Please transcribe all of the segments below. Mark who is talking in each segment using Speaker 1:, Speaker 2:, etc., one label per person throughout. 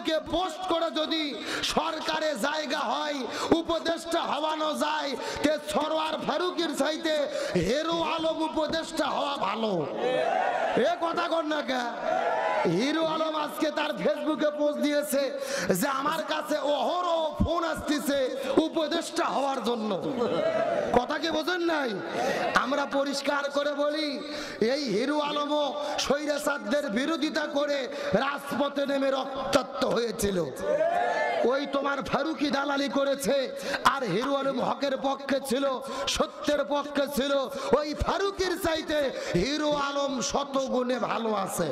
Speaker 1: ফেসবুকে পোস্ট করে যদি সরকারে জায়গা হয়, উপদেষ্টা হওয়ানো যায়, তে সরওয়ার ফারুকের চাইতে হিরো আলম উপদেষ্টা হওয়া ভালো। এ কথা কর না কে? হিরো আলম আজকে তার ফেসবুকে পোস্ট দিয়েছে যে আমার কাছে অহরহ ফোন আসতেছে উপদেষ্টা হওয়ার জন্য। কথা কি বোঝেন নাই? আমরা পরিষ্কার করে বলি, এই হিরো আলমও স্বৈরাচারদের বিরোধিতা করে রাজপথে নেমে রক্তাক্ত হয়েছিল। ওই তোমার ফারুকি দালালি করেছে, আর হিরো আলম হকের পক্ষে ছিল, সত্যের পক্ষে ছিল। ওই ফারুকির চাইতে হিরো আলম শত গুণে ভালো আছে।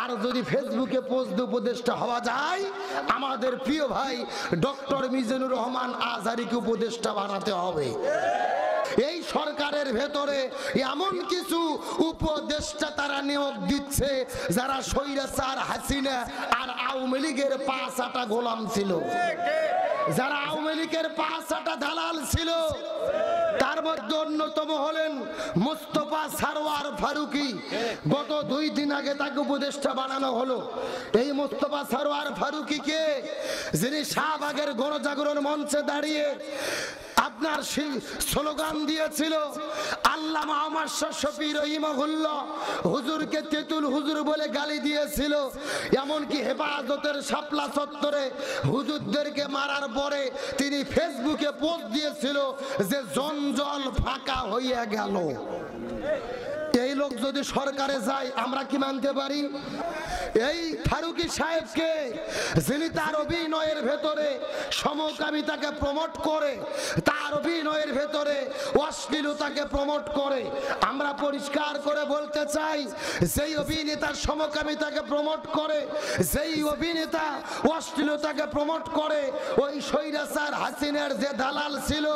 Speaker 1: আর যদি ফেসবুকে পোস্ট উপদেষ্টা হওয়া যায়, আমাদের প্রিয় ভাই ডক্টর মিজানুর রহমান আজহারীকে উপদেষ্টা বানাতে হবে। এই সরকারের ভেতরে এমন কিছু উপদেষ্টা তারা নিয়োগ দিচ্ছে যারা স্বৈরাচার হাসিনা আর আওয়ামী লীগের পাঁচটা গোলাম ছিল, যারা আওয়ামী লীগের পাঁচটা দালাল ছিল। তার মধ্যে অন্যতম হলেন মুস্তফা সরওয়ার ফারুকী। গত 2 দিন আগে তাকে উপদেষ্টা বানানো হলো। এই মুস্তফা সরওয়ার ফারুকী কে? যিনি শাহবাগের গণজাগরণ মঞ্চে দাঁড়িয়ে আপনার স্লোগান দিয়েছিল আল্লামা আমার শফি রহিমাহুল্লাহ হুজুরকে তেতুল হুজুর বলে গালি দিয়েছিল। এমনকি হেফাজতের শাপলা চত্বরে হুজুরদেরকে মারার পরে তিনি ফেসবুকে পোস্ট দিয়েছিল যে জঞ্জল ফাঁকা হইয়া গেল। এই লোক যদি সরকারে যায় আমরা কি মানতে পারি? এই ফারুকী সাহেবকে, যিনি তার অভিনয়ের ভেতরে সমকামিতাকে প্রমোট করে, তার অভিনয়ের ভেতরে অশ্লীলতাকে প্রমোট করে, আমরা পরিষ্কার করে বলতে চাই, যেই অভিনেতা সমকামিতাকে প্রমোট করে, যেই অভিনেতা অশ্লীলতাকে প্রমোট করে, ওই স্বৈরাচার হাসিনার যে দালাল ছিল,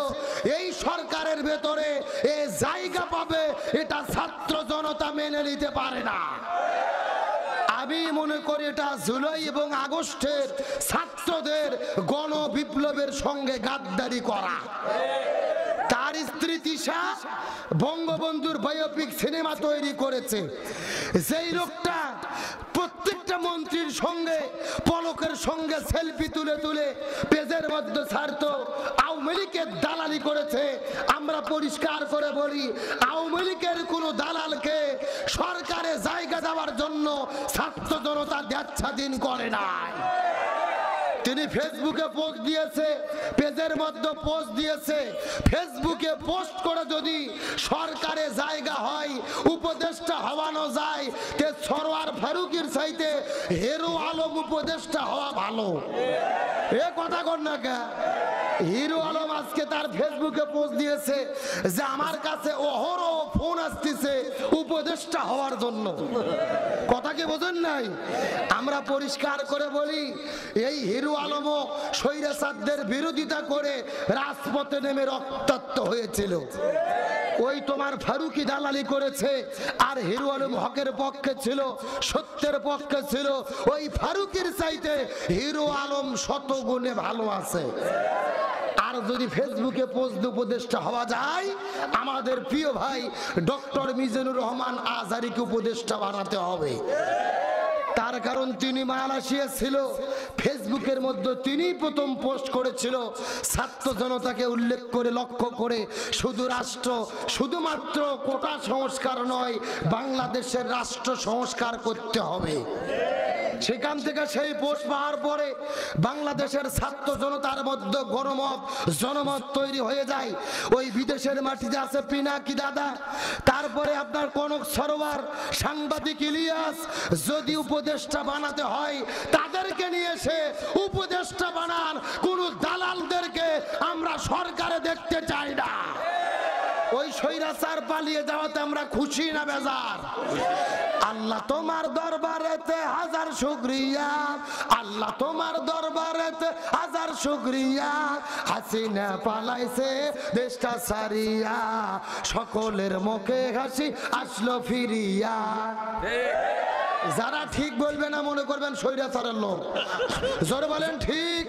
Speaker 1: এই সরকারের ভেতরে এ জায়গা পাবে, এটা ছাত্র জনতা মেনে নিতে পারে না। আমি মনে করি এটা জুলাই এবং আগস্টের ছাত্রদের গণ বিপ্লবের সঙ্গে গাদ্দারি করা। তার স্ত্রী তিশা বঙ্গবন্ধুর বায়োপিক সিনেমা তৈরি করেছে। যেই লোকটা প্রত্যেকটা মন্ত্রীর সঙ্গে পলকের সঙ্গে সেলফি তুলে তুলে পেজের মধ্যে ছাড়তো, আওয়ামী লীগের দালালি করেছে। আমরা পরিষ্কার করে বলি, আওয়ামী লীগের কোন দালালকে সরকারে জায়গা দেওয়ার জন্য ছাত্র জনতা দ্বেষাধীন করে নাই। তিনি ফেসবুকে পোস্ট দিয়েছে, পেজের মধ্যে পোস্ট দিয়েছে। ফেসবুকে পোস্ট করে যদি সরকারে জায়গা হয়, উপদেষ্টা হওয়ানো যায়, তে সরওয়ার ফারুকের চাইতে হিরো আলম উপদেষ্টা হওয়া ভালো। এ কথা কর না কে? হিরো আলম আজকে তার ফেসবুকে পোস্ট দিয়েছে যে আমার কাছে অহরহ ফোন আসতেছে উপদেষ্টা হওয়ার জন্য। কথা কি বোঝেন নাই? আমরা পরিষ্কার করে বলি, এই হিরো আলমও স্বৈরাচারদের বিরোধিতা করে রাজপথে নেমে রক্তাক্ত হয়েছিল। ওই তোমার ফারুকি দালালি করেছে, আর হিরো আলম হকের পক্ষে ছিল, সত্যের পক্ষে ছিল। ওই ফারুকির চাইতে হিরো আলম শত গুণে ভালো আছে। আর যদি ফেসবুকে পোস্ট উপদেষ্টা হওয়া যায়, আমাদের প্রিয় ভাই ডক্টর মিজানুর রহমান আজহারীকে উপদেষ্টা বানাতে হবে। তার কারণ তিনি মালয়েশিয়া ছিল, ফেসবুকের মধ্যে তিনি প্রথম পোস্ট করেছিল ছাত্র জনতাকে উল্লেখ করে, লক্ষ্য করে, শুধু রাষ্ট্র, শুধুমাত্র কোটা সংস্কার নয়, বাংলাদেশের রাষ্ট্র সংস্কার করতে হবে। সেখান থেকে সেই পোস্ট পাওয়ার পরে বাংলাদেশের ছাত্র জনতার মধ্যে গণমত, জনমত তৈরি হয়ে যায়। ওই বিদেশের মাটিতে আছে পিনাকি দাদা, তারপরে আপনার কনক সরোয়ার, সাংবাদিক ইলিয়াস। যদি উপদেষ্টা বানাতে হয় তাদেরকে নিয়ে এসে উপদেষ্টা বানান, কোন দালালদেরকে আমরা সরকারে দেখতে চাই না। ওই স্বৈরাচার পালিয়ে যাওয়াতে আমরা খুশি না বেজার? আল্লাহ তোমার দরবারেতে হাজার শুকরিয়া, আল্লাহ তোমার দরবারেতে হাজার শুকরিয়া। হাসিনা পালাইছে দেশটা সারিয়া, সকলের মুখে হাসি আসলো ফিরিয়া। যারা ঠিক বলবে না মনে করবেন স্বৈরাচারের লোক। জোরে বলেন ঠিক,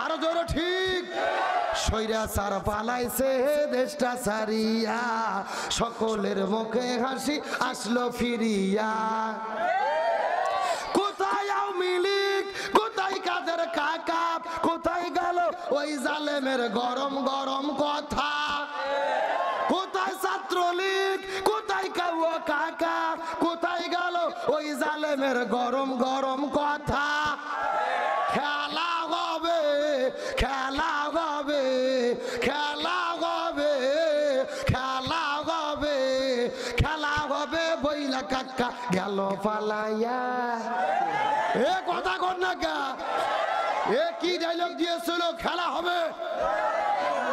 Speaker 1: আরো জোরে ঠিক। স্বৈরাচার পালাইছে দেশটা সারিয়া, সকলের মুখে হাসি আসলো ফিরিয়া। কোথায় আওয়ামী লীগ, কাদের কাকা কোথায় গেল ওই জালেমের গরম গরম কথা? কোথায় ছাত্রলীগ, কোথায় কাউয়া কাকা, কোথায় গেল ওই জালেমের গরম গরম কথা? খেলা হবে, খেলা হবে, খেলা হবে, খেলা হবে, খেলা হবে বইলা কাকা গেল পালাইয়া। এ কথা কর না কা, এ কি ডায়লগ দিয়েছিল? খেলা হবে।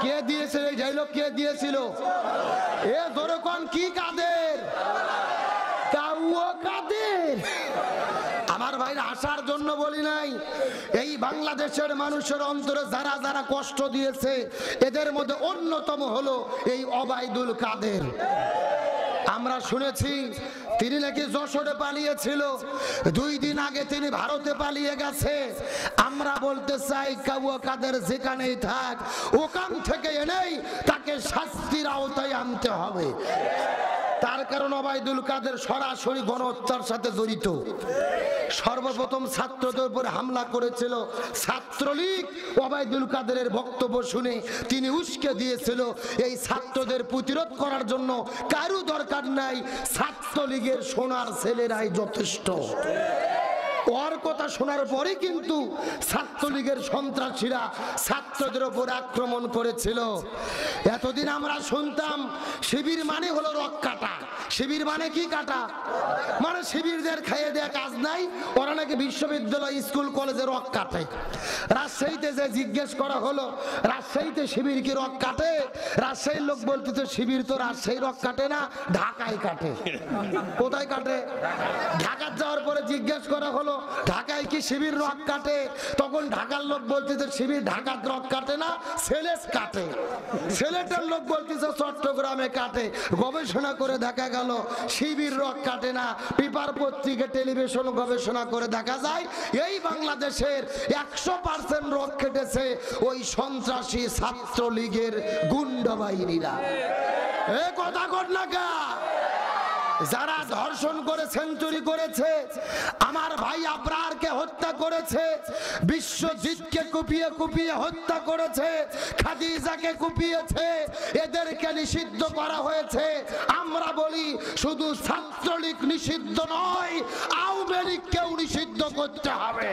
Speaker 1: কে দিয়েছিল এই ডায়লগ? কে দিয়েছিল? এ ধরো কোন কি কাদের? কাউয়া কাদের? আমার ভাইরা আসার জন্য বলি নাই, এই বাংলাদেশের মানুষের অন্তরে যারা যারা কষ্ট দিয়েছে এদের মধ্যে অন্যতম হলো এই ওবায়দুল কাদের। আমরা শুনেছি তিনি নাকি যশোরে পালিয়েছিল, 2 দিন আগে তিনি ভারতে পালিয়ে গেছে। আমরা বলতে চাই কাউয়া কাদের যেখানেই থাক ওখান থেকে এনেই তাকে শাস্তির আওতায় আনতে হবে। তার কারণ ওবায়দুল কাদের সরাসরি গণহত্যার সাথে জড়িত। সর্বপ্রথম ছাত্রদের উপরে হামলা করেছিল ছাত্রলীগ। ওবায়দুল কাদেরের বক্তব্য শুনে তিনি উস্কে দিয়েছিল এই ছাত্রদের প্রতিরোধ করার জন্য কারো দরকার নাই, ছাত্রলীগের সোনার ছেলেরাই যথেষ্ট। ওর কথা শোনার পরে কিন্তু ছাত্রলীগের সন্ত্রাসীরা ছাত্রদের উপর আক্রমণ করেছিল। এতদিন আমরা শুনতাম শিবির মানে হলো রক কাটা। শিবির মানে কি কাটা? মানে শিবিরদের খাইয়ে দেয়া কাজ নাই, ওরা নাকি বিশ্ববিদ্যালয় স্কুল কলেজে রক কাটে। রাজশাহীতে যে জিজ্ঞেস করা হলো রাজশাহীতে শিবির কি রক কাটে, রাজশাহীর লোক বলতে তো শিবির তো রাজশাহী রক কাটে না, ঢাকায় কাটে। কোথায় কাটে? ঢাকা যাওয়ার পরে জিজ্ঞেস করা হলো ঢাকায় কি শিবির রক কাটে, তখন ঢাকার লোক বলতেছে শিবির ঢাকার রক কাটে না, সিলেট কাটে। সিলেটের লোক বলতেছে চট্টগ্রামে কাটে। গবেষণা করে দেখা গেল শিবির রক কাটে না। পেপার পত্রিকা টেলিভিশন গবেষণা করে দেখা যায় এই বাংলাদেশের 100% রক কেটেছে ওই সন্ত্রাসী ছাত্রলীগের গুন্ডা বাহিনীরা। এ কথা কর না কা, যারা ধর্ষণ করে সেঞ্চুরি করেছে, আমার ভাই আবরারকে হত্যা করেছে, বিশ্বজিৎকে কুপিয়ে কুপিয়ে হত্যা করেছে, খাদিজাকে কুপিয়েছে, এদেরকে নিষিদ্ধ করা হয়েছে। আমরা বলি শুধু ছাত্রলীগ নিষিদ্ধ নয়, আওয়ামী লীগকেও নিষিদ্ধ করতে হবে।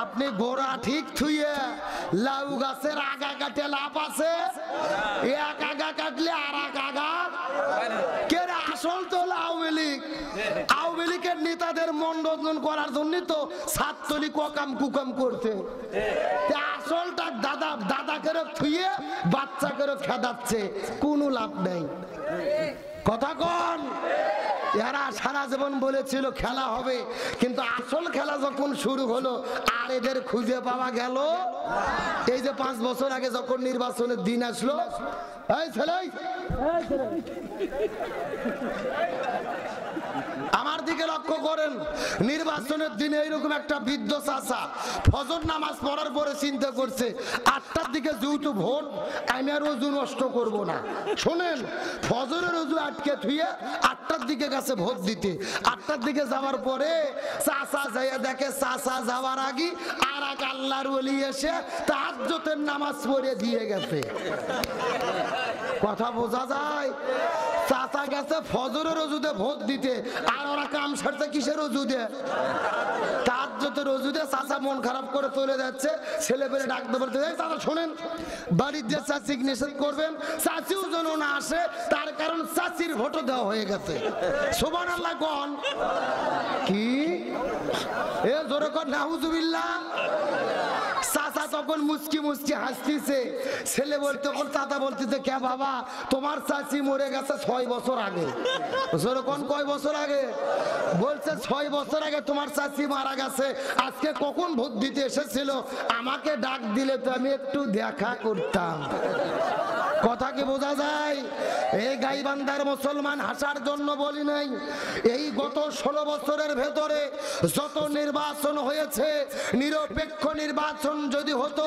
Speaker 1: আপনি গোড়া ঠিক থুইয়ে লাউ গাছের আগা কাটে লাভ আছে, এক আগা কাটলে আর এক আগা কে রে? আসল তো আওয়ামী লীগ। আওয়ামী লীগের নেতাদের মনোরঞ্জন করার জন্য তো ছাত্রলীগ অকাম কুকাম করছে। আসলটা দাদা দাদাকে থুইয়ে বাচ্চাকে খেদাচ্ছে, কোনো লাভ নেই। কথা কন। এরা সারা জীবন বলেছিল খেলা হবে, কিন্তু আসল খেলা যখন শুরু হলো আর এদের খুঁজে পাওয়া গেল। এই যে 5 বছর আগে যখন নির্বাচনের দিন আসলো, এই ছেলে আমার দিকে লক্ষ্য করেন, নির্বাচনের দিনে এইরকম একটা বৃদ্ধ চাচা ফজর নামাজ পড়ার পরে চিন্তা করছে 8টার দিকে যেহেতু ভোট, আমি আর রোজু নষ্ট করব না। শোনেন, ফজরের রোজু আটকে থুয়ে 8টার দিকে গেছে ভোট দিতে। 8টার দিকে যাওয়ার পরে চাচা যাইয়া দেখে চাচা যাওয়ার আগে আর এক আল্লাহর ওলি এসে তাহাজ্জুদের নামাজ পড়ে দিয়ে গেছে। কথা বোঝা যায়? চাচা গেছে ফজরের রোজুতে ভোট দিতে, আর ওরা কাম সারতে কিসের রোজুতে? তাহাজ্জুদের রোজুতে। চাচা মন খারাপ করে চলে যাচ্ছে, ছেলে পেলে ডাকতে বলতে, চাচা শোনেন, বাড়ির যে চাচি নিষেধ করবেন, চাচিও যেন না আসে, তার কারণ চাচির ভোটও দেওয়া হয়ে গেছে। সুবহানাল্লাহ কোন কি? এ জোরে কর নাউজুবিল্লাহ। চাচা তখন মুচকি মুচকি হাসতেছে, ছেলে বলতে চাচা বলতেছে, কে বাবা তোমার চাচি মরে গেছে 6 বছর আগে। যেরকম কয় বছর আগে? বলছে 6 বছর আগে তোমার চাচি মারা গেছে। আজকে কখন ভোট দিতে এসেছিল, আমাকে ডাক দিলে তো আমি একটু দেখা করতাম। কথা কি বোঝা যায়? এই গাইবান্ধার মুসলমান হাসার জন্য বলি নাই, এই গত 16 বছরের ভেতরে যত নির্বাচন হয়েছে, নিরপেক্ষ নির্বাচন যদি হতো,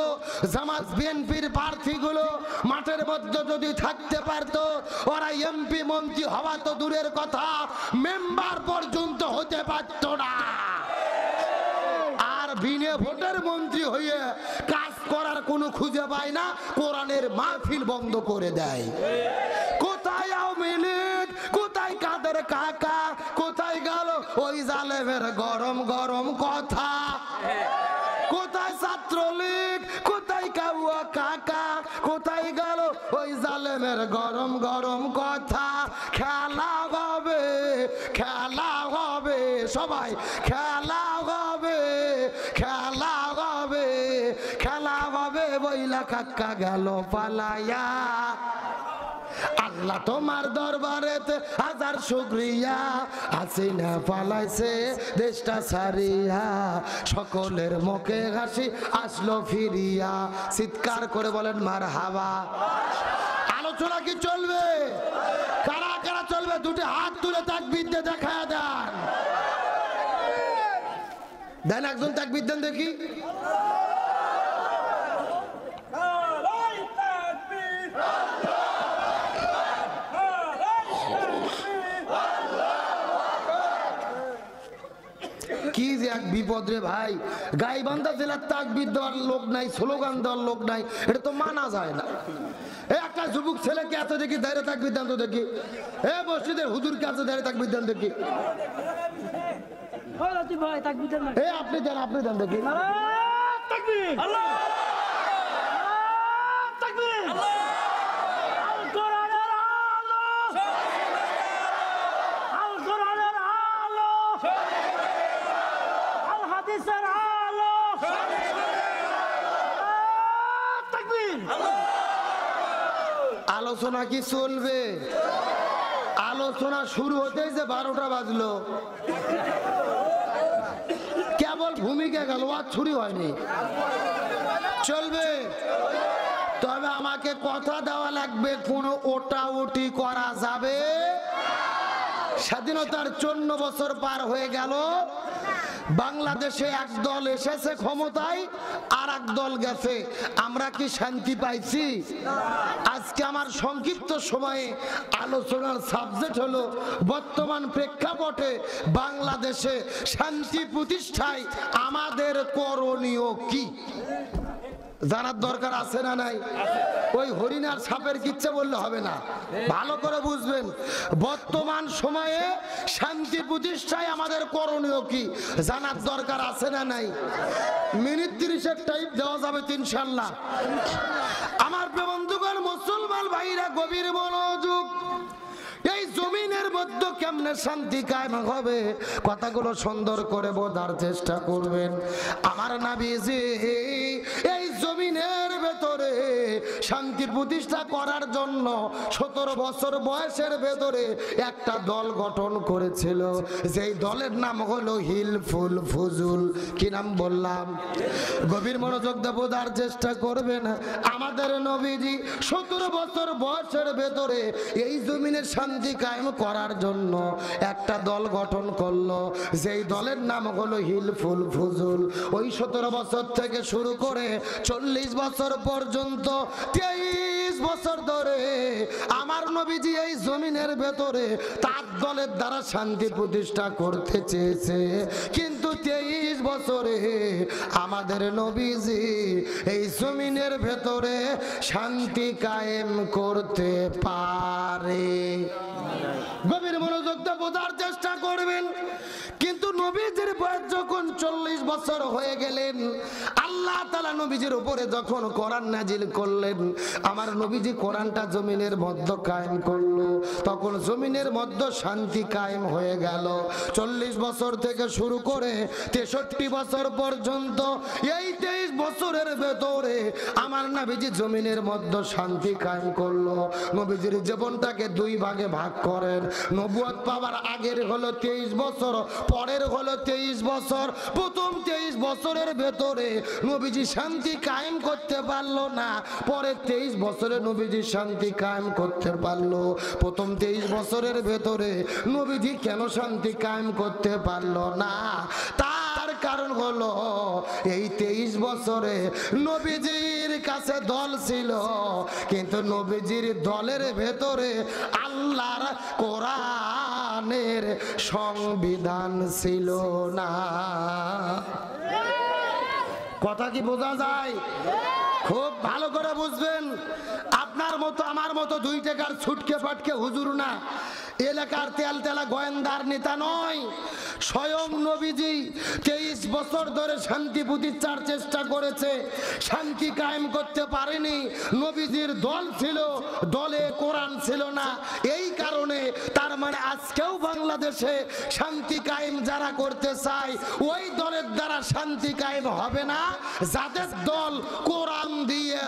Speaker 1: জামাত বিএনপির প্রার্থীগুলো মাঠের মধ্যে যদি থাকতে পারত, ওরা এমপি মন্ত্রী হওয়া তো দূরের কথা, মেম্বার পর্যন্ত হতে পারত না। আর বিনে ভোটের মন্ত্রী হয়ে কাজ করার কোনো খুঁজে পায় না, কোরআনের মাহফিল বন্ধ করে দেয়। কোথায় আওয়ামী লীগ, কোথায় কাদের কাকা, কোথায় গেল ওই জালেমের গরম গরম কথা? কোথায় ছাত্রলীগ, কোথায় কাউয়া কাকা, কোথায় গেল ওই জালেমের গরম গরম কথা? খেলা হবে, খেলা হবে, সবাই খেলা হবে, খেলা হবে, খেলা হবে, বইলা কাকা গেল পালাইয়া। আল্লাহ তোমার দরবারেতে হাজার শুকরিয়া, হাসিনা পালাইছে দেশটা ছাড়িয়া, সকলের মুখে হাসি আসলো ফিরিয়া। চিৎকার করে বলেন মারহাবা। আলোচনা কি চলবে? কারা কারা চলবে? দুটি হাত তুলে তাকবীর দিয়ে দেখা দেন। দেন একজন তাকবীর দেন দেখি। কি যে এক বিপদ রে ভাই, গাইবান্ধা জেলার তাকবীর দেওয়ার লোক নাই, স্লোগান দেওয়ার লোক নাই, এটা তো মানা যায় না। একটা যুবক ছেলেকে এত দেখি দাঁড়িয়ে তাকবীর দেন তো দেখি। মসজিদের হুজুর কে আছে দাঁড়িয়ে তাকবীর দেন দেখি। আপনি দেন, আপনি দেন দেখি। আলোচনা কি চলবে? আলোচনা শুরু হতেই যে 12টা বাজলো, কেবল ভূমিকা গেল, আর ছুরি হয়নি। চলবে, তবে আমাকে কথা দেওয়া লাগবে, কোনো ওটা ওটি করা যাবে। স্বাধীনতার 54 বছর পার হয়ে গেল, বাংলাদেশে এক দল এসেছে ক্ষমতায়, আর এক দল গেছে। আমরা কি শান্তি পাইছি? আজকে আমার সংক্ষিপ্ত সময়ে আলোচনার সাবজেক্ট হলো বর্তমান প্রেক্ষাপটে বাংলাদেশে শান্তি প্রতিষ্ঠায় আমাদের করণীয় কি। জানার দরকার আছে না নাই? ওই হরিণার সাপের কিচ্ছা বললে হবে না, ভালো করে বুঝবেন। বর্তমান সময়ে শান্তি প্রতিষ্ঠায় আমাদের করণীয় কি জানার দরকার আছে না নাই? মিনিট 30-এর টাইম দেওয়া যাবে ইনশাআল্লাহ। আমার বন্ধুগণ, মুসলমান ভাইরা, গভীর মনোযোগ। এই জমিনের মধ্যে কেমনে শান্তি কায়েম হবে, কথাগুলো সুন্দর করে বোঝার চেষ্টা করবেন। আমার নবীজি এই জমিনের ভেতরে শান্তি প্রতিষ্ঠা করার জন্য 17 বছর বয়সের ভেতরে একটা দল গঠন করেছিল, যেই দলের নাম হলো হিলফুল ফুজুল। কি নাম বললাম? গভীর মনোযোগ দিয়ে বোঝার চেষ্টা করবেন। আমাদের নবীজি 17 বছর বয়সের ভেতরে এই জমিনের শান্তি কায়েম করার জন্য একটা দল গঠন করলো, যেই দলের নাম হলো হিলফুল ফুজুল। ওই 17 বছর থেকে শুরু করে 40 বছর পর্যন্ত 23 বছর ধরে আমার নবীজি এই জমিনের ভেতরে তার দলের দ্বারা শান্তি প্রতিষ্ঠা করতে চেয়েছে, কিন্তু 23 বছরে আমাদের নবীজি এই জমিনের ভেতরে শান্তি কায়েম করতে পারে। গভীর মনোযোগ দিয়ে বোঝার চেষ্টা করবেন। কিন্তু নবীজির বয়স যখন 40 বছর হয়ে গেলেন, আল্লাহ তাআলা নবীজির উপরে যখন কোরআন নাজিল করলেন, আমার নবীজি কোরআনটা জমিনের মধ্যে কায়েম করলো, তখন জমিনের মধ্যে শান্তি কায়েম হয়ে গেল। 40 বছর থেকে শুরু করে 63 বছর পর্যন্ত এই 23 বছরের ভেতরে আমার নবীজি জমিনের মধ্যে শান্তি কায়েম করলো। নবীজির জীবনটাকে 2 ভাগে ভাগ করেন। নবুয়ত পাওয়ার আগের হলো 23 বছর, পরের হলো 23 বছর। প্রথম 23 বছরের ভেতরে নবীজি শান্তি কায়েম করতে পারলো না, পরের 23 বছরে নবীজি শান্তি কায়েম করতে পারলো। প্রথম 23 বছরের ভেতরে নবীজি কেন শান্তি কায়েম করতে পারলো না? তার কারণ হলো এই 23 বছরে নবীজির কাছে দল ছিল, কিন্তু নবীজির দলের ভেতরে আল্লাহর কোরআনের সংবিধান ছিল না। কথা কি বোঝা যায়? খুব ভালো করে বুঝবেন। আপনার মতো আমার মতো 2 টাকার ছুটকে পাটকে হুজুর না, এলাকার তেল তেলা গোয়েন্দার নেতা নয়। স্বয়ং নবীজি 23 বছর ধরে শান্তি প্রতিষ্ঠার চেষ্টা করেছে, শান্তি কায়েম করতে পারেনি। নবীজির দল ছিল, দলে কোরআন ছিল না। এই কারণে তার মানে আজকেও বাংলাদেশে শান্তি কায়েম যারা করতে চায় ওই দলের দ্বারা শান্তি কায়েম হবে না, যাদের দল কোরআন দিয়ে